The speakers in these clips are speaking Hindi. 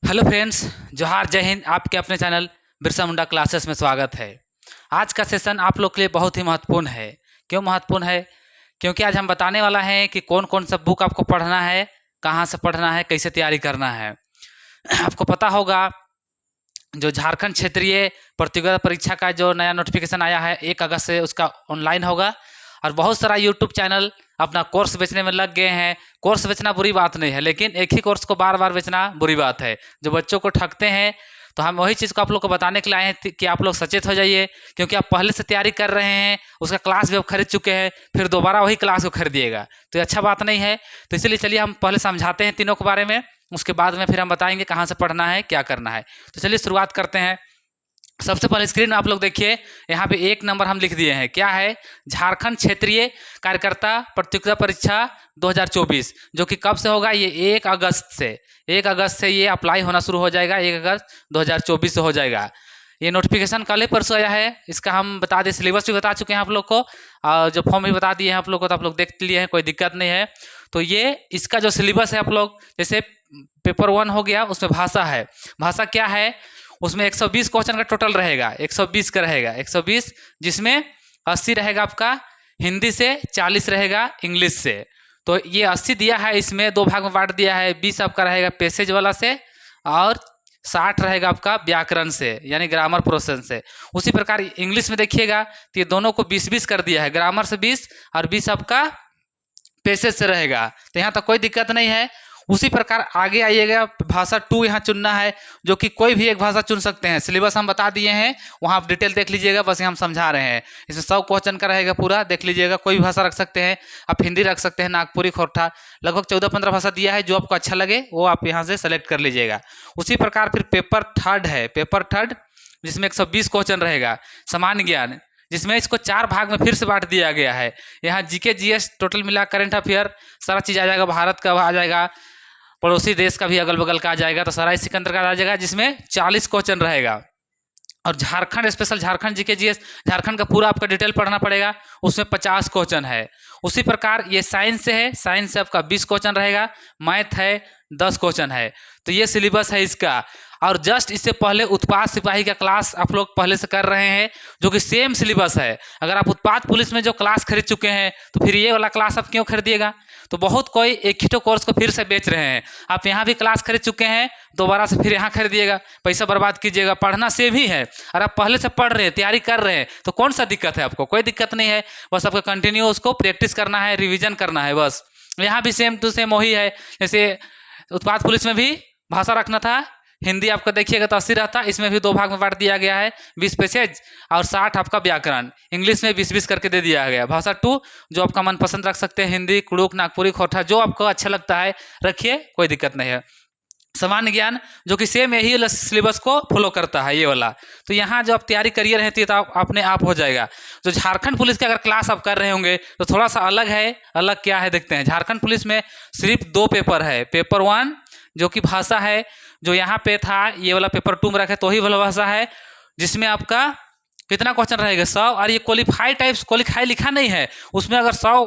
हेलो फ्रेंड्स, जोहार, जय हिंद। आपके अपने चैनल बिरसा मुंडा क्लासेस में स्वागत है। आज का सेशन आप लोग के लिए बहुत ही महत्वपूर्ण है। क्यों महत्वपूर्ण है? क्योंकि आज हम बताने वाला हैं कि कौन कौन सा बुक आपको पढ़ना है, कहाँ से पढ़ना है, कैसे तैयारी करना है। आपको पता होगा, जो झारखंड क्षेत्रीय प्रतियोगिता परीक्षा का जो नया नोटिफिकेशन आया है 1 अगस्त से उसका ऑनलाइन होगा। और बहुत सारा यूट्यूब चैनल अपना कोर्स बेचने में लग गए हैं। कोर्स बेचना बुरी बात नहीं है, लेकिन एक ही कोर्स को बार बार बेचना बुरी बात है, जो बच्चों को ठगते हैं। तो हम वही चीज़ को आप लोग को बताने के लिए आए हैं कि आप लोग सचेत हो जाइए, क्योंकि आप पहले से तैयारी कर रहे हैं, उसका क्लास भी आप खरीद चुके हैं, फिर दोबारा वही क्लास को खरीदिएगा तो ये अच्छा बात नहीं है। तो इसलिए चलिए हम पहले समझाते हैं तीनों के बारे में, उसके बाद में फिर हम बताएंगे कहाँ से पढ़ना है, क्या करना है। तो चलिए शुरुआत करते हैं। सबसे पहले स्क्रीन में आप लोग देखिए, यहाँ पे 1 नंबर हम लिख दिए हैं। क्या है? झारखंड क्षेत्रीय कार्यकर्ता प्रतियोगिता परीक्षा 2024, जो कि कब से होगा? ये 1 अगस्त से। 1 अगस्त से ये अप्लाई होना शुरू हो जाएगा। 1 अगस्त 2024 से हो जाएगा। ये नोटिफिकेशन कल ही परसों आया है। इसका हम बता दें, सिलेबस भी बता चुके हैं आप लोग को, और जो फॉर्म भी बता दिए हैं आप लोग को, तो आप लोग देख लिए हैं, कोई दिक्कत नहीं है। तो ये इसका जो सिलेबस है, आप लोग जैसे पेपर 1 हो गया, उसमें भाषा है। भाषा क्या है? उसमें 120 क्वेश्चन का टोटल रहेगा। 120 का रहेगा, 120, जिसमें 80 रहेगा आपका हिंदी से, 40 रहेगा इंग्लिश से। तो ये 80 दिया है, इसमें 2 भाग में बांट दिया है। 20 आपका रहेगा पैसेज वाला से, और 60 रहेगा आपका व्याकरण से, यानी ग्रामर पोर्शन से। उसी प्रकार इंग्लिश में देखिएगा तो ये दोनों को 20-20 कर दिया है, ग्रामर से 20 और 20 आपका पैसेज से रहेगा। तो यहाँ तक कोई दिक्कत नहीं है। उसी प्रकार आगे आइएगा, भाषा 2 यहाँ चुनना है, जो कि कोई भी एक भाषा चुन सकते हैं। सिलेबस हम बता दिए हैं, वहाँ आप डिटेल देख लीजिएगा, बस यहाँ हम समझा रहे हैं। इसमें 100 क्वेश्चन का रहेगा पूरा, देख लीजिएगा। कोई भी भाषा रख सकते हैं आप, हिंदी रख सकते हैं, नागपुरी, खोरठा, लगभग 14-15 भाषा दिया है। जो आपको अच्छा लगे वो आप यहाँ से सेलेक्ट कर लीजिएगा। उसी प्रकार फिर पेपर 3 है, पेपर 3 जिसमें 120 क्वेश्चन रहेगा। सामान्य ज्ञान, जिसमें इसको 4 भाग में फिर से बांट दिया गया है। यहाँ जीके जीएस टोटल मिला, करंट अफेयर सारा चीज़ आ जाएगा, भारत का आ जाएगा, पड़ोसी देश का भी अगल बगल का आ जाएगा, तो सारा इसी के अंतर्गत आ जाएगा, जिसमें 40 क्वेश्चन रहेगा। और Jharkhand special, Jharkhand GK GS, Jharkhand का पूरा आपका डिटेल पढ़ना पड़ेगा, उसमें 50 क्वेश्चन है। उसी प्रकार ये साइंस से है, साइंस से आपका 20 क्वेश्चन रहेगा। मैथ है, 10 क्वेश्चन है। तो ये सिलेबस है इसका। और जस्ट इससे पहले उत्पाद सिपाही का क्लास आप लोग पहले से कर रहे हैं, जो कि सेम सिलेबस है। अगर आप उत्पाद पुलिस में जो क्लास खरीद चुके हैं, तो फिर ये वाला क्लास आप क्यों खरीदिएगा? तो बहुत कोई एक ही तो कोर्स को फिर से बेच रहे हैं। आप यहाँ भी क्लास खरीद चुके हैं, दोबारा से फिर यहाँ खरीदिएगा, पैसा बर्बाद कीजिएगा। पढ़ना सेम ही है, और आप पहले से पढ़ रहे हैं, तैयारी कर रहे हैं, तो कौन सा दिक्कत है आपको? कोई दिक्कत नहीं है। बस आपको कंटिन्यू उसको प्रैक्टिस करना है, रिविजन करना है बस। यहाँ भी सेम टू सेम वही है। जैसे उत्पाद पुलिस में भी भाषा रखना था, हिंदी आपको देखिएगा तो 80 रहता, इसमें भी 2 भाग में बांट दिया गया है, 20 पैसेज और 60 आपका व्याकरण। इंग्लिश में 20-20 करके दे दिया गया। भाषा 2 जो आपका मनपसंद रख सकते हैं, हिंदी, कुड़ुक, नागपुरी, खोरठा, जो आपको अच्छा लगता है रखिए, कोई दिक्कत नहीं है। सामान्य ज्ञान, जो कि सेम यही वाला सिलेबस को फॉलो करता है, ये वाला। तो यहाँ जो आप तैयारी करिए रहती है, तो आप अपने आप हो जाएगा। जो झारखंड पुलिस की अगर क्लास आप कर रहे होंगे तो थोड़ा सा अलग है। अलग क्या है देखते हैं। झारखंड पुलिस में सिर्फ 2 पेपर है। पेपर 1 जो कि भाषा है, जो यहाँ पे था, ये वाला पेपर 2 में रखे, तो ही वाला भाषा है, जिसमें आपका कितना क्वेश्चन रहेगा? 100। और ये क्वालिफाई टाइप्स, क्वालिफाई लिखा नहीं है उसमें। अगर 100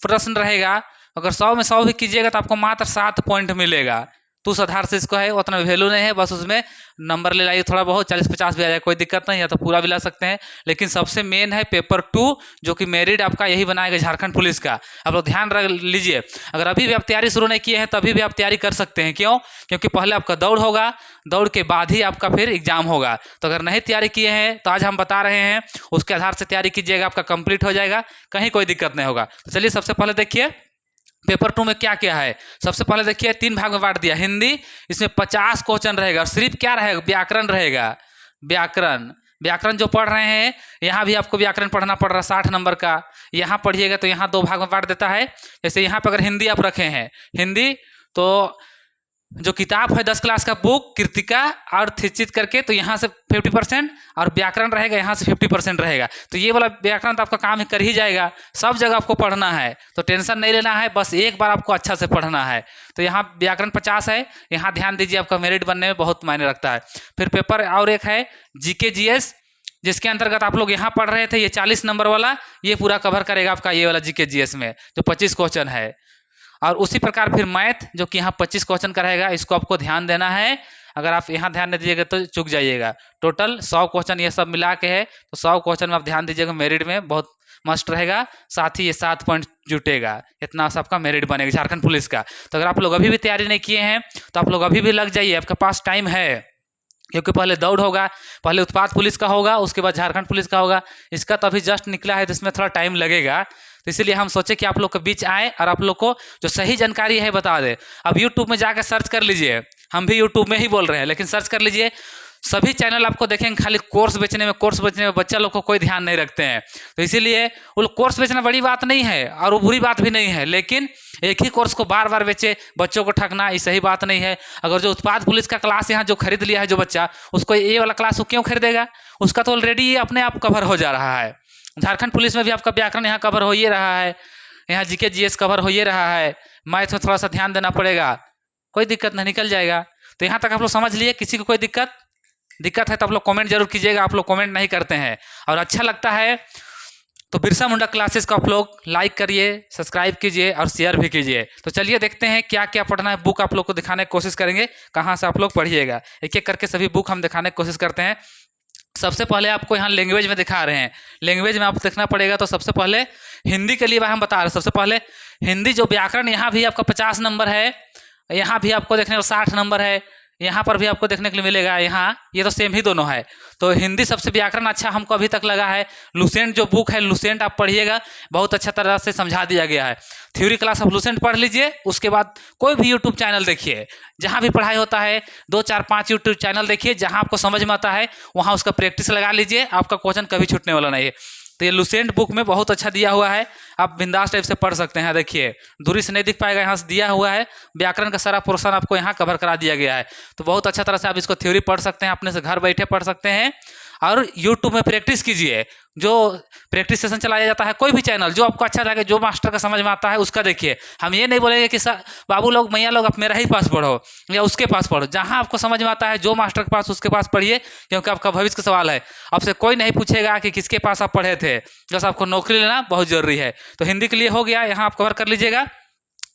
प्रश्न रहेगा, अगर 100 में 100 भी कीजिएगा तो आपको मात्र 7 पॉइंट मिलेगा। तो उस आधार से इसको है, उतना वैल्यू नहीं है, बस उसमें नंबर ले लाइए थोड़ा बहुत, 40-50 भी आ जाए, कोई दिक्कत नहीं है, तो पूरा भी ला सकते हैं। लेकिन सबसे मेन है पेपर 2, जो कि मेरिट आपका यही बनाएगा झारखंड पुलिस का। आप लोग ध्यान रख लीजिए। अगर अभी भी आप तैयारी शुरू नहीं किए हैं, तभी भी आप तैयारी कर सकते हैं। क्यों? क्योंकि पहले आपका दौड़ होगा, दौड़ के बाद ही आपका फिर एग्जाम होगा। तो अगर नहीं तैयारी किए हैं, तो आज हम बता रहे हैं, उसके आधार से तैयारी कीजिएगा, आपका कंप्लीट हो जाएगा, कहीं कोई दिक्कत नहीं होगा। तो चलिए सबसे पहले देखिए पेपर 2 में क्या क्या है। सबसे पहले देखिए 3 भाग में बांट दिया। हिंदी, इसमें 50 क्वेश्चन रहेगा, और सिर्फ क्या रहेगा? व्याकरण रहेगा। व्याकरण, व्याकरण जो पढ़ रहे हैं, यहाँ भी आपको व्याकरण पढ़ना पड़ रहा है 60 नंबर का। यहाँ पढ़िएगा तो यहाँ 2 भाग में बांट देता है। जैसे यहाँ पर अगर हिंदी आप रखे हैं, हिंदी तो जो किताब है 10 क्लास का बुक कृतिका और थीचित करके, तो यहाँ से 50%, और व्याकरण रहेगा यहाँ से 50% रहेगा। तो ये वाला व्याकरण तो आपका काम कर ही जाएगा। सब जगह आपको पढ़ना है, तो टेंशन नहीं लेना है, बस एक बार आपको अच्छा से पढ़ना है। तो यहाँ व्याकरण 50 है, यहाँ ध्यान दीजिए, आपका मेरिट बनने में बहुत मायने रखता है। फिर पेपर और एक है जीके जीएस, जिसके अंतर्गत आप लोग यहाँ पढ़ रहे थे, ये 40 नंबर वाला, ये पूरा कवर करेगा आपका ये वाला जीके जीएस में, जो 25 क्वेश्चन है। और उसी प्रकार फिर मैथ, जो कि यहाँ 25 क्वेश्चन का रहेगा, इसको आपको ध्यान देना है। अगर आप यहाँ ध्यान नहीं दीजिएगा तो चूक जाइएगा। टोटल 100 क्वेश्चन ये सब मिला के है, तो 100 क्वेश्चन में आप ध्यान दीजिएगा, मेरिट में बहुत मस्ट रहेगा। साथ ही ये 7 पॉइंट जुटेगा, इतना सबका मेरिट बनेगा झारखंड पुलिस का। तो अगर आप लोग अभी भी तैयारी नहीं किए हैं तो आप लोग अभी भी लग जाइए, आपके पास टाइम है। क्योंकि पहले दौड़ होगा, पहले उत्पाद पुलिस का होगा, उसके बाद झारखंड पुलिस का होगा। इसका तो अभी जस्ट निकला है तो इसमें थोड़ा टाइम लगेगा, तो इसीलिए हम सोचे कि आप लोग के बीच आए और आप लोग को जो सही जानकारी है बता दे। अब यूट्यूब में जाकर सर्च कर लीजिए, हम भी यूट्यूब में ही बोल रहे हैं, लेकिन सर्च कर लीजिए, सभी चैनल आपको देखेंगे खाली कोर्स बेचने में बच्चा लोग को कोई ध्यान नहीं रखते हैं। तो इसीलिए वो कोर्स बेचना बड़ी बात नहीं है और वो बुरी बात भी नहीं है, लेकिन एक ही कोर्स को बार बार बेचे, बच्चों को ठगना, ये सही बात नहीं है। अगर जो उत्पाद पुलिस का क्लास यहाँ जो खरीद लिया है जो बच्चा, उसको ये वाला क्लास वो क्यों खरीदेगा? उसका तो ऑलरेडी अपने आप कवर हो जा रहा है। झारखंड पुलिस में भी आपका व्याकरण यहाँ कवर हो ही रहा है, यहाँ जीके जीएस कवर हो ही रहा है, मैथ में थोड़ा सा ध्यान देना पड़ेगा, कोई दिक्कत नहीं, निकल जाएगा। तो यहाँ तक आप लोग समझ लिए। किसी को कोई दिक्कत है तो आप लोग कमेंट जरूर कीजिएगा। आप लोग कमेंट नहीं करते हैं और अच्छा लगता है तो बिरसा मुंडा क्लासेस को आप लोग लाइक करिए, सब्सक्राइब कीजिए और शेयर भी कीजिए। तो चलिए देखते हैं क्या क्या पढ़ना है। बुक आप लोग को दिखाने की कोशिश करेंगे, कहाँ से आप लोग पढ़िएगा। एक एक करके सभी बुक हम दिखाने की कोशिश करते हैं। सबसे पहले आपको यहाँ लैंग्वेज में दिखा रहे हैं, लैंग्वेज में आपको देखना पड़ेगा। तो सबसे पहले हिंदी के लिए हम बता रहे हैं। सबसे पहले हिंदी जो व्याकरण, यहाँ भी आपका 50 नंबर है, यहाँ भी आपको देखने को 60 नंबर है, यहाँ पर भी आपको देखने के लिए मिलेगा। यहाँ ये तो सेम ही दोनों है। तो हिंदी सबसे व्याकरण अच्छा हमको अभी तक लगा है। लुसेंट जो बुक है, लुसेंट आप पढ़िएगा, बहुत अच्छा तरह से समझा दिया गया है। थ्योरी क्लास आप लुसेंट पढ़ लीजिए, उसके बाद कोई भी यूट्यूब चैनल देखिए, जहाँ भी पढ़ाई होता है 2 4 5 यूट्यूब चैनल देखिए, जहाँ आपको समझ में आता है वहाँ उसका प्रैक्टिस लगा लीजिए, आपका क्वेश्चन कभी छूटने वाला नहीं है। तो ये लुसेंट बुक में बहुत अच्छा दिया हुआ है, आप बिंदास टाइप से पढ़ सकते हैं। देखिए दूरी से नहीं दिख पाएगा, यहाँ से दिया हुआ है, व्याकरण का सारा पोर्शन आपको यहाँ कवर करा दिया गया है। तो बहुत अच्छा तरह से आप इसको थ्योरी पढ़ सकते हैं, अपने से घर बैठे पढ़ सकते हैं। और यूट्यूब में प्रैक्टिस कीजिए, जो प्रैक्टिस सेशन चलाया जाता है, कोई भी चैनल जो आपको अच्छा लगे, जो मास्टर का समझ में आता है उसका देखिए। हम ये नहीं बोलेंगे कि बाबू लोग, मैया लोग, आप मेरा ही पास पढ़ो या उसके पास पढ़ो। जहाँ आपको समझ में आता है, जो मास्टर के पास, उसके पास पढ़िए, क्योंकि आपका भविष्य का सवाल है। आपसे कोई नहीं पूछेगा कि किसके पास आप पढ़े थे, बस आपको नौकरी लेना बहुत जरूरी है। तो हिंदी के लिए हो गया, यहाँ आप कवर कर लीजिएगा।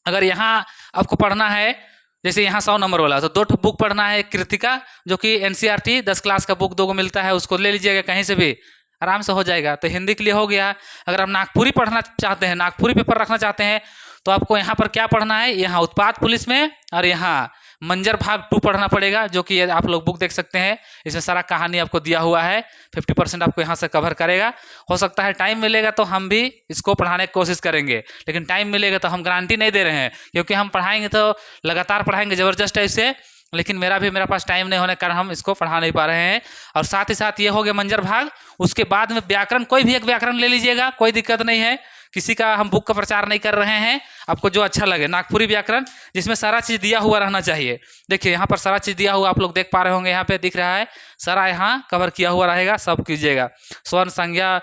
अगर यहाँ आपको पढ़ना है, जैसे यहाँ 100 नंबर वाला, तो 2 बुक पढ़ना है। कृतिका जो कि एनसीईआरटी 10 क्लास का बुक 2 को मिलता है, उसको ले लीजिएगा, कहीं से भी आराम से हो जाएगा। तो हिंदी के लिए हो गया। अगर आप नागपुरी पढ़ना चाहते हैं, नागपुरी पेपर रखना चाहते हैं, तो आपको यहाँ पर क्या पढ़ना है, यहाँ उत्पाद पुलिस में और यहाँ मंजर भाग 2 पढ़ना पड़ेगा, जो कि आप लोग बुक देख सकते हैं। इसमें सारा कहानी आपको दिया हुआ है, 50% आपको यहाँ से कवर करेगा। हो सकता है टाइम मिलेगा तो हम भी इसको पढ़ाने की कोशिश करेंगे, लेकिन टाइम मिलेगा तो हम गारंटी नहीं दे रहे हैं, क्योंकि हम पढ़ाएंगे तो लगातार पढ़ाएंगे ज़बरदस्त टाइप से, लेकिन मेरे पास टाइम नहीं होने के कारण हम इसको पढ़ा नहीं पा रहे हैं। और साथ ही साथ ये हो गया मंजर भाग। उसके बाद में व्याकरण, कोई भी एक व्याकरण ले लीजिएगा, कोई दिक्कत नहीं है, किसी का हम बुक का प्रचार नहीं कर रहे हैं। आपको जो अच्छा लगे, नागपुरी व्याकरण, जिसमें सारा चीज़ दिया हुआ रहना चाहिए। देखिए यहाँ पर सारा चीज़ दिया हुआ आप लोग देख पा रहे होंगे, यहाँ पे दिख रहा है, सारा यहाँ कवर किया हुआ रहेगा, सब कीजिएगा। स्वर्ण, संज्ञा,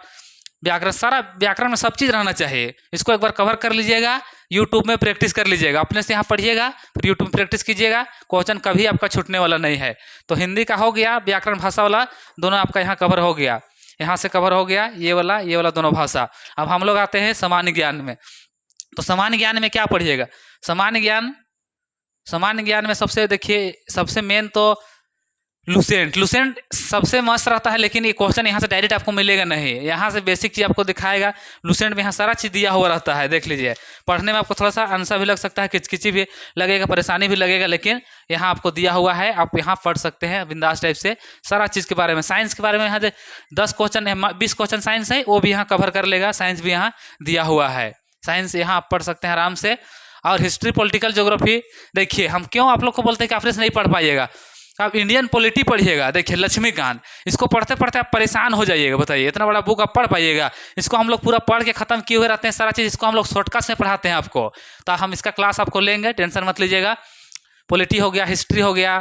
व्याकरण, सारा व्याकरण में सब चीज़ रहना चाहिए। इसको एक बार कवर कर लीजिएगा, यूट्यूब में प्रैक्टिस कर लीजिएगा, अपने से यहाँ पढ़िएगा, फिर यूट्यूब में प्रैक्टिस कीजिएगा, क्वेश्चन कभी आपका छूटने वाला नहीं है। तो हिंदी का हो गया, व्याकरण भाषा वाला दोनों आपका यहाँ कवर हो गया, यहाँ से कवर हो गया, ये वाला दोनों भाषा। अब हम लोग आते हैं सामान्य ज्ञान में। तो सामान्य ज्ञान में क्या पढ़िएगा? सामान्य ज्ञान में सबसे देखिए, सबसे मेन तो लुसेंट सबसे मस्त रहता है, लेकिन ये क्वेश्चन यहाँ से डायरेक्ट आपको मिलेगा नहीं, यहाँ से बेसिक चीज़ आपको दिखाएगा। लुसेंट में यहाँ सारा चीज़ दिया हुआ रहता है, देख लीजिए। पढ़ने में आपको थोड़ा सा आंसर भी लग सकता है, किचकिची भी लगेगा, परेशानी भी लगेगा, लेकिन यहाँ आपको दिया हुआ है, आप यहाँ पढ़ सकते हैं बिंदास टाइप से सारा चीज़ के बारे में। साइंस के बारे में यहाँ 10 क्वेश्चन, 20 क्वेश्चन साइंस है, वो भी यहाँ कवर कर लेगा। साइंस भी यहाँ दिया हुआ है, साइंस यहाँ आप पढ़ सकते हैं आराम से। और हिस्ट्री, पॉलिटिकल ज्योग्राफी, देखिए हम क्यों आप लोग को बोलते हैं कि आप नहीं पढ़ पाइएगा, आप इंडियन पॉलिटी पढ़िएगा। देखिए लक्ष्मीकांत, इसको पढ़ते पढ़ते आप परेशान हो जाइएगा। बताइए इतना बड़ा बुक आप पढ़ पाइएगा? इसको हम लोग पूरा पढ़ के खत्म किए हुए रहते हैं सारा चीज़, इसको हम लोग शॉर्टकट में पढ़ाते हैं आपको। तो हम इसका क्लास आपको लेंगे, टेंशन मत लीजिएगा। पॉलिटी हो गया, हिस्ट्री हो गया,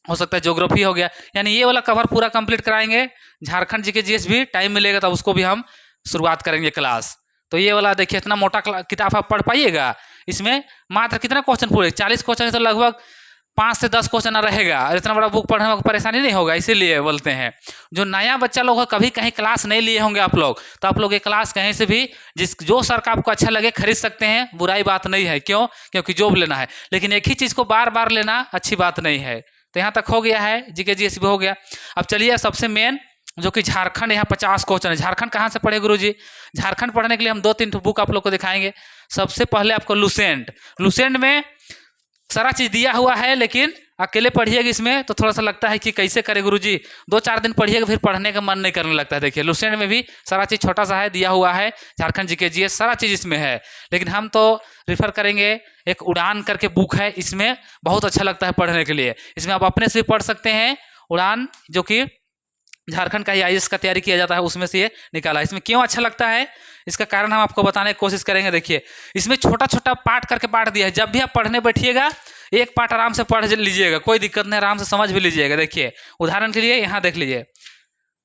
हो सकता है ज्योग्राफी हो गया, यानी ये वाला कवर पूरा कंप्लीट कराएंगे। झारखंड जीके जीएस भी टाइम मिलेगा तब उसको भी हम शुरुआत करेंगे क्लास। तो ये वाला देखिए, इतना मोटा किताब आप पढ़ पाइएगा? इसमें मात्र कितना क्वेश्चन पूरे 40 क्वेश्चन है, तो लगभग 5 से 10 क्वेश्चन रहेगा, और इतना बड़ा बुक पढ़ने में परेशानी नहीं होगा। इसीलिए बोलते हैं, जो नया बच्चा लोग कभी कहीं क्लास नहीं लिए होंगे आप लोग, तो आप लोग ये क्लास कहीं से भी जो सर का आपको अच्छा लगे खरीद सकते हैं, बुराई बात नहीं है। क्योंकि जॉब लेना है, लेकिन एक ही चीज़ को बार बार लेना अच्छी बात नहीं है। तो यहाँ तक हो गया है, जीके जीएस भी हो गया। अब चलिए सबसे मेन जो कि झारखंड, यहाँ 50 क्वेश्चन है। झारखंड कहाँ से पढ़े गुरुजी? झारखंड पढ़ने के लिए हम 2-3 बुक आप लोग को दिखाएंगे। सबसे पहले आपको लुसेंट में सारा चीज दिया हुआ है, लेकिन अकेले पढ़िएगा इसमें तो थोड़ा सा लगता है कि कैसे करे गुरुजी, 2-4 दिन पढ़िएगा फिर पढ़ने का मन नहीं करने लगता है। देखिए लुसेंट में भी सारा चीज छोटा सा है, दिया हुआ है, झारखंड जीके जीएस सारा चीज इसमें है। लेकिन हम तो रिफर करेंगे एक उड़ान करके बुक है, इसमें बहुत अच्छा लगता है पढ़ने के लिए। इसमें आप अपने से भी पढ़ सकते हैं। उड़ान जो कि झारखंड का आईएएस का तैयारी किया जाता है, उसमें से ये निकाला। इसमें क्यों अच्छा लगता है, इसका कारण हम आपको बताने की कोशिश करेंगे। देखिए इसमें छोटा छोटा पार्ट करके बांट दिया है। जब भी आप पढ़ने बैठिएगा एक पार्ट आराम से पढ़ लीजिएगा, कोई दिक्कत नहीं, आराम से समझ भी लीजिएगा। देखिए उदाहरण के लिए यहाँ देख लीजिए,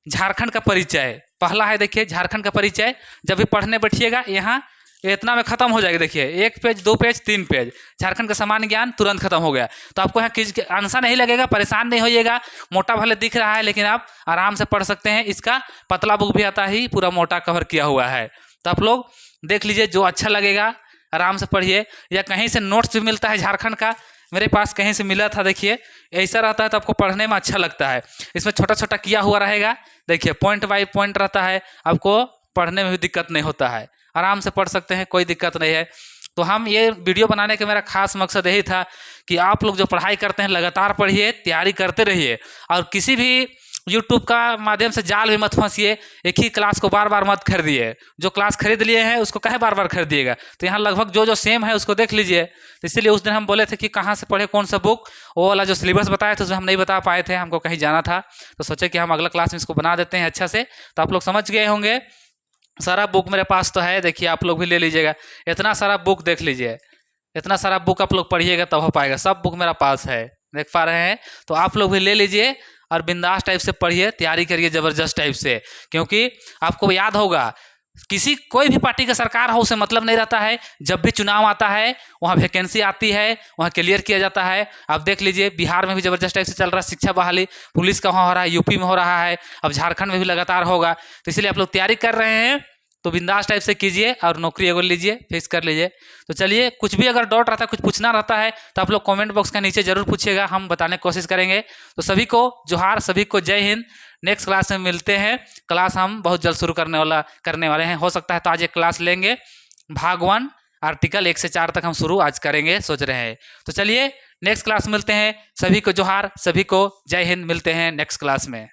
झारखंड का परिचय पहला है। देखिए झारखंड का परिचय जब भी पढ़ने बैठिएगा यहाँ इतना में खत्म हो जाएगा। देखिए 1 पेज 2 पेज 3 पेज झारखंड का सामान्य ज्ञान तुरंत खत्म हो गया। तो आपको यहाँ किस आंसर नहीं लगेगा, परेशान नहीं होइएगा। मोटा भले दिख रहा है लेकिन आप आराम से पढ़ सकते हैं। इसका पतला बुक भी आता ही पूरा मोटा कवर किया हुआ है। तो आप लोग देख लीजिए, जो अच्छा लगेगा आराम से पढ़िए। या कहीं से नोट्स भी मिलता है झारखंड का, मेरे पास कहीं से मिला था। देखिए ऐसा रहता है तो आपको पढ़ने में अच्छा लगता है। इसमें छोटा छोटा किया हुआ रहेगा। देखिए पॉइंट बाई पॉइंट रहता है, आपको पढ़ने में भी दिक्कत नहीं होता है, आराम से पढ़ सकते हैं, कोई दिक्कत नहीं है। तो हम ये वीडियो बनाने का मेरा खास मकसद यही था कि आप लोग जो पढ़ाई करते हैं लगातार पढ़िए, तैयारी करते रहिए, और किसी भी यूट्यूब का माध्यम से जाल भी मत फंसिए। एक ही क्लास को बार बार मत खरीदिए। जो क्लास खरीद लिए हैं उसको काहे बार बार खरीदिएगा? तो यहाँ लगभग जो जो सेम है उसको देख लीजिए। तो इसीलिए उस दिन हम बोले थे कि कहाँ से पढ़े, कौन सा बुक, वो वाला जो सिलेबस बताया था उसमें हम नहीं बता पाए थे, हमको कहीं जाना था। तो सोचे कि हम अगला क्लास में इसको बना देते हैं अच्छा से। तो आप लोग समझ गए होंगे। सारा बुक मेरे पास तो है, देखिए आप लोग भी ले लीजिएगा। इतना सारा बुक देख लीजिए, इतना सारा बुक आप लोग पढ़िएगा तब हो पाएगा। सब बुक मेरा पास है, देख पा रहे हैं। तो आप लोग भी ले लीजिए और बिंदास टाइप से पढ़िए, तैयारी करिए ज़बरदस्त टाइप से। क्योंकि आपको याद होगा कोई भी पार्टी का सरकार हो उसे मतलब नहीं रहता है। जब भी चुनाव आता है वहाँ वैकेंसी आती है, वहाँ क्लियर किया जाता है। आप देख लीजिए बिहार में भी ज़बरदस्त टाइप से चल रहा है शिक्षा बहाली, पुलिस का वहाँ हो रहा है, यूपी में हो रहा है, अब झारखंड में भी लगातार होगा। तो इसलिए आप लोग तैयारी कर रहे हैं तो बिंदास टाइप से कीजिए और नौकरी अगर लीजिए, फिक्स कर लीजिए। तो चलिए, कुछ भी अगर डाउट रहता है, कुछ पूछना रहता है तो आप लोग कमेंट बॉक्स के नीचे जरूर पूछिएगा, हम बताने की कोशिश करेंगे। तो सभी को जोहार, सभी को जय हिंद। नेक्स्ट क्लास में मिलते हैं। क्लास हम बहुत जल्द शुरू करने वाले हैं। हो सकता है तो आज एक क्लास लेंगे, भाग 1 आर्टिकल 1 से 4 तक हम शुरू आज करेंगे, सोच रहे हैं। तो चलिए नेक्स्ट क्लास मिलते हैं। सभी को जोहार, सभी को जय हिंद। मिलते हैं नेक्स्ट क्लास में।